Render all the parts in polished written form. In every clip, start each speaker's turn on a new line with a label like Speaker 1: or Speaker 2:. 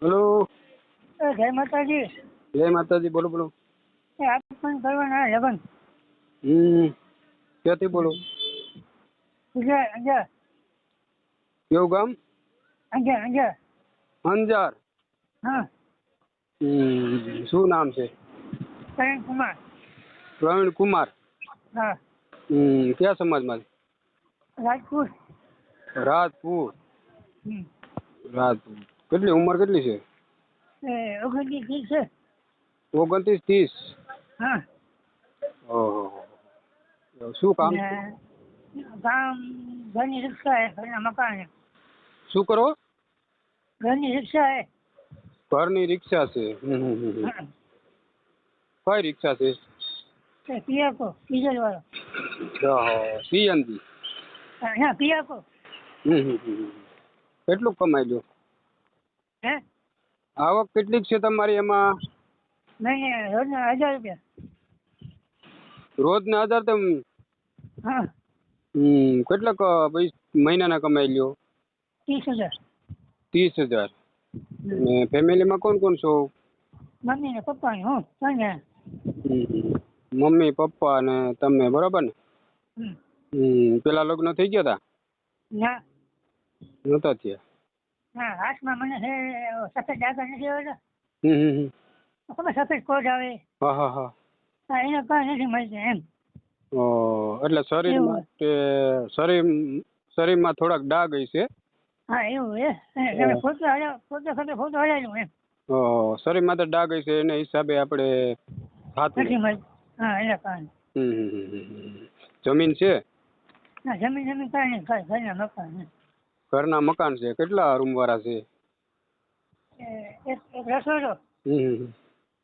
Speaker 1: Hello.
Speaker 2: જય માતાજી.
Speaker 1: જય માતાજી. બોલો બોલો.
Speaker 2: આપણે પણ કરવાના લગન.
Speaker 1: ક્યાંથી બોલો?
Speaker 2: અંજાર.
Speaker 1: કેવું ગામ?
Speaker 2: અંજાર.
Speaker 1: અંજાર.
Speaker 2: હા.
Speaker 1: શું નામ છે?
Speaker 2: પ્રવીણ કુમાર.
Speaker 1: પ્રવીણ કુમાર.
Speaker 2: હા.
Speaker 1: કયા સમાજમાં?
Speaker 2: રાજપૂત.
Speaker 1: રાજપૂત. રાજપૂત. કેટલી ઉંમર કેટલી છે?
Speaker 2: 29 છે.
Speaker 1: 29 30.
Speaker 2: હા.
Speaker 1: ઓહો. શું કામ?
Speaker 2: કામ ઘરની રિક્ષા હે, ઘરના મકાન હે.
Speaker 1: શું કરો?
Speaker 2: ઘરની રિક્ષા હે.
Speaker 1: ઘરની રિક્ષા છે. કઈ રિક્ષા છે?
Speaker 2: પિયાકો ડીઝલ વાળો.
Speaker 1: સીએનજી.
Speaker 2: ના પિયાકો.
Speaker 1: કેટલું કમાઈ લો?
Speaker 2: હે?
Speaker 1: આવક કેટલીક છે તમારી એમાં?
Speaker 2: નહીં, રોજના 1000 રૂપિયા.
Speaker 1: રોજના 1000 તમે?
Speaker 2: હા.
Speaker 1: કેટલાક મહિનાના કમાઈ લ્યો?
Speaker 2: 30,000.
Speaker 1: 30,000. ને ફેમિલીમાં કોણ કોણ છો?
Speaker 2: મમ્મી ને પપ્પા ને હું 3 જણા.
Speaker 1: મમ્મી પપ્પા ને તમે, બરાબર ને? પેલા લગ્ન થઈ ગયા હતા?
Speaker 2: ના.
Speaker 1: નહોતા થયા?
Speaker 2: હા, હાથમાં મને છે સફેદ ડાઘા નથી આવતા? તમે સફેદ કોટ આવે?
Speaker 1: હા હા હા.
Speaker 2: હા, એને કઈ નથી મળતું એમ.
Speaker 1: એટલે શરીરમાં થોડાક ડાઘ હશે.
Speaker 2: હા, એવું હે. તમે ફોટો હલાવ્યો એમ.
Speaker 1: શરીરમાં તો ડાઘ હશે, એના હિસાબે આપણે
Speaker 2: નથી મળતું. હા, એના કારણે.
Speaker 1: જમીન છે?
Speaker 2: ના, જમીન કાંઈ નહીં, ખાલી ઘરના મકાન છે.
Speaker 1: ઘરના મકાન છે. કેટલા રૂમ વાળા છે?
Speaker 2: એક રસોડો,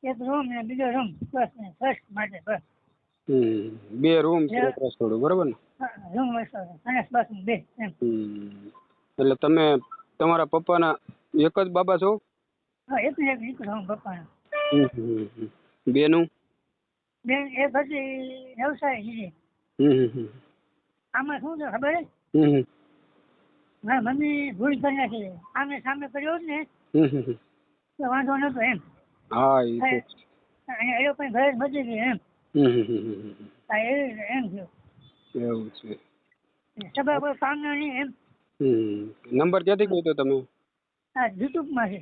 Speaker 2: એક રૂમ ને બીજો રૂમ બસ ને ફર્સ્ટ માટે બસ.
Speaker 1: 2 રૂમ છે, એક રસોડું, બરાબર ને?
Speaker 2: રૂમ રસોડો અને બાથરૂમ 2 એમ.
Speaker 1: એટલે તમે તમારા પપ્પાના એક જ બાબા છો?
Speaker 2: હા, એક દીકરો હું પપ્પાનો.
Speaker 1: બેનું?
Speaker 2: બેન એક હતી વ્યવસાય દીધી. આમાં શું છે ખબર હે? મારા મમ્મી ભૂલ કરી નાખી. આમે સામે કર્યો હોત ને તો વાંધો નતો એમ.
Speaker 1: હા,
Speaker 2: અને એ લોકો ઘરે બચી ગઈ એમ. એમ થયું.
Speaker 1: એવું છે.
Speaker 2: સભા કોઈ કામનો નહીં એમ.
Speaker 1: નંબર ક્યાંથી કહ્યો તમે?
Speaker 2: હા, યુટ્યુબમાં છે.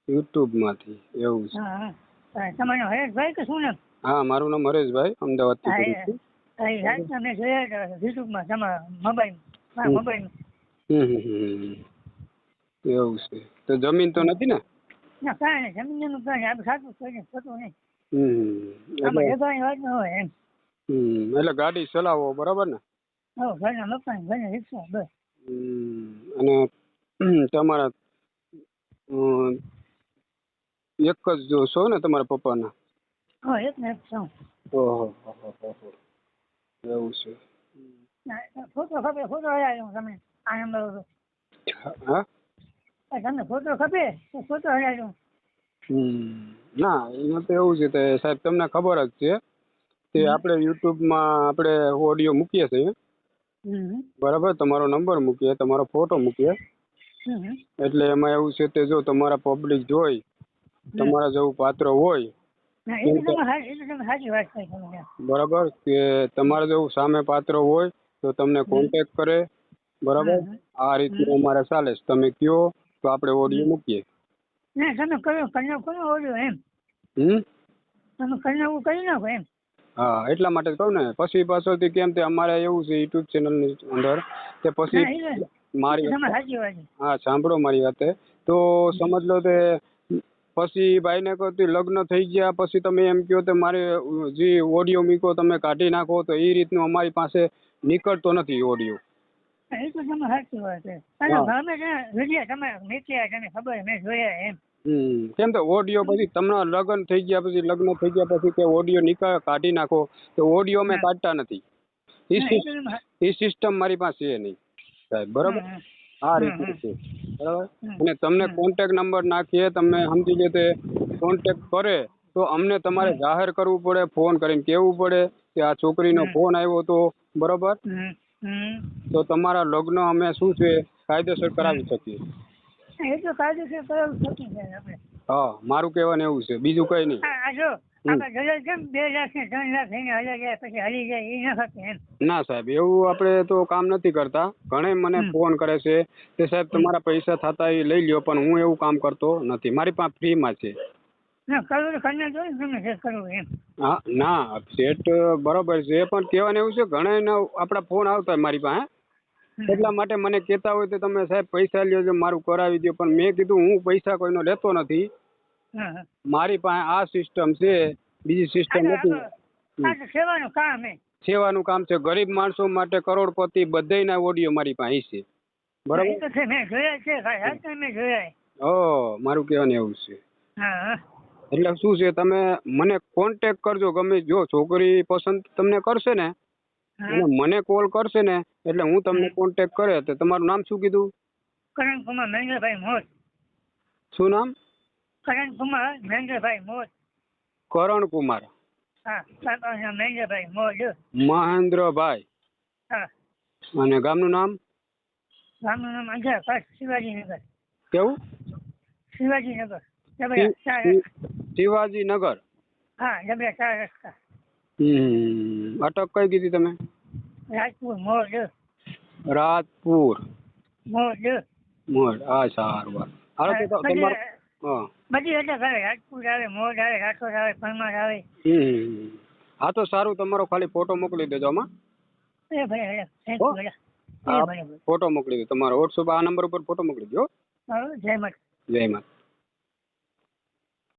Speaker 1: યુટ્યુબમાંથી. એવું છે.
Speaker 2: હા. તમારો હરેશભાઈ કે શું નામ?
Speaker 1: હા, મારું નામ હરેશભાઈ, અમદાવાદથી કરું છું.
Speaker 2: રાજના મેં જોયા યુટ્યુબમાં તમારા મોબાઈલમાં.
Speaker 1: એવું છે. તો જમીન તો નથી ને?
Speaker 2: ના, કાંઈ નહીં. જમીન કાંઈ નહીં. આપણે સાચું કહીએ ખોટું નહીં.
Speaker 1: એટલે
Speaker 2: જગાની વાત ન હોય એમ.
Speaker 1: એટલે ગાડી ચલાવો, બરાબર ને?
Speaker 2: ઘરના મકાન, ઘરની રિક્ષા બસ.
Speaker 1: અને તમારા એક જ છો ને તમારા પપ્પાના?
Speaker 2: હા, એક ને એક છું.
Speaker 1: ઓહો, એવું છે.
Speaker 2: ફોટો ખપે, ફોટો હલાવ્યો તમને આ નંબર હતો.
Speaker 1: હા,
Speaker 2: તમને ફોટો ખપે તો ફોટો હલાવ્યો.
Speaker 1: ના, એમાં તો એવું છે કે સાહેબ તમને ખબર જ છે કે આપણે યુટ્યુબમાં આપણે ઓડિયો મૂકીએ છીએ, બરાબર? તમારો નંબર મૂકીએ, તમારો ફોટો મૂકીએ, એટલે એમાં એવું છે કે જો તમારા પબ્લિક જોઈ, તમારા જેવું પાત્ર હોય, બરાબર, કે તમારા જેવું સામે પાત્ર હોય તો તમને કોન્ટેક્ટ કરે, બરાબર? આ રીતનું અમારે ચાલે છે, તમે કયો તો આપણે ઓડિયો મૂકીએ.
Speaker 2: ના, તમે કરો ઓડિયો એમ. તમે કરી નાખો એમ.
Speaker 1: હા, એટલા માટે કહું ને. પછી પાછળથી કેમ તે અમારે એવું છે યુટ્યુબ ચેનલની અંદર કે પછી મારી હા, સાંભળો મારી વાતે. તો સમજ લો કે પછી ભાઈને કહો લગ્ન થઈ ગયા પછી તમે એમ કહો તો મારે જે ઓડિયો મૂકો તમે કાઢી નાખો, તો એ રીતનું અમારી પાસે નીકળતો નથી ઓડિયો.
Speaker 2: એ તો તમે સાચી વાત છે. તમે નીકળ્યા તને ખબર મેં જોયા એમ.
Speaker 1: કેમ તો ઓડિયો પછી તમને લગ્ન થઈ ગયા પછી કે ઓડિયો કાઢી નાખો, તો ઓડિયો અમે કાઢતા નથી. એ સિસ્ટમ મારી પાસે છે નહીં સાહેબ, બરાબર? આ રીતનું છે, બરાબર? અને તમને કોન્ટેક્ટ નંબર નાખીએ, તમે સમજી લો તે કોન્ટેક્ટ કરે તો અમને તમારે જાહેર કરવું પડે, ફોન કરીને કહેવું પડે કે આ છોકરીનો ફોન આવ્યો હતો, બરાબર? તો તમારા લગ્ન અમે શું છે કાયદેસર કરાવી શકીએ.
Speaker 2: એ તો કાયદેસર કરાવી શકીએ આપણે.
Speaker 1: હા મારું કહેવાનું એવું છે, બીજું કઈ નહીં.
Speaker 2: આ જો આપણે દલાલ કેમ 2 લાખ ને 3 લાખ થઈને હલી જાય પછી હલી જાય એ ન થતું એમ.
Speaker 1: ના સાહેબ એવું આપણે તો કામ નથી કરતા. ઘણે મને ફોન કરે છે કે સાહેબ તમારા પૈસા થતા એ લઈ લ્યો, પણ હું એવું કામ કરતો નથી. મારી પાસે ફ્રીમાં છે.
Speaker 2: ના કરવું તો કરીને જો તમને જે કરવું એમ.
Speaker 1: હા ના સેટ બરોબર છે, પણ કહેવાનું એવું છે ઘણા આપણા ફોન આવતા હોય મારી પાસે, એટલા માટે મને કહેતા હોય તો તમે સાહેબ પૈસા લ્યો છો મારું કરાવી દો, પણ મેં કીધું હું પૈસા કોઈનો લેતો નથી.
Speaker 2: હા હા
Speaker 1: મારી પાસે આ સિસ્ટમ છે, બીજી સિસ્ટમ નથી.
Speaker 2: આ તો સેવાનું કામ હે.
Speaker 1: સેવાનું કામ છે. ગરીબ માણસો માટે કરોડપતિ બધાયના ઓડિયો મારી પાસે છે. બરાબર.
Speaker 2: એ તો છે, મેં જોયા છે ભાઈ, હા મેં જોયા.
Speaker 1: મારું કહેવાનું એવું છે.
Speaker 2: હા હા
Speaker 1: એટલે શું છે, તમે મને કોન્ટેક્ટ કરજો ગમે. જો છોકરી પસંદ તમને કરશે ને અને મને કોલ કરશે ને એટલે હું તમને કોન્ટેક્ટ કરે. તો તમારું નામ શું કીધું?
Speaker 2: કરણકુમાર મહેન્દ્રભાઈ મોત.
Speaker 1: શું નામ?
Speaker 2: કરણકુમાર મહેન્દ્રભાઈ મોત.
Speaker 1: કરણકુમાર.
Speaker 2: હા બાપાનું નામ મહેન્દ્રભાઈ મોત.
Speaker 1: મહેન્દ્રભાઈ.
Speaker 2: હા.
Speaker 1: અને ગામનું નામ?
Speaker 2: ગામનું નામ અંજાર પાસ શિવાજીનગર.
Speaker 1: કેવું?
Speaker 2: શિવાજીનગર.
Speaker 1: શિવાજીનગર.
Speaker 2: હા ડબલા 4 રસ્તા.
Speaker 1: અટક કઈ કીધી તમે?
Speaker 2: Rajpur mode.
Speaker 1: Rajpur
Speaker 2: mode.
Speaker 1: Mode. સારું. હાલો તો તમારું. હા
Speaker 2: બધી અટક આવે. રાજપુર આવે, મોડ આવે, રાઠોડ આવે, પરમાર આવે.
Speaker 1: હા તો સારું, તમારો ખાલી ફોટો મોકલી દેજો આમાં.
Speaker 2: એ ભાઈ થેન્ક યુ બેટા. એ ભાઈ
Speaker 1: ફોટો મોકલી દો તમારો વોટ્સઅપ આ નંબર ઉપર ફોટો મોકલી દો.
Speaker 2: જય માતા.
Speaker 1: જય માતા.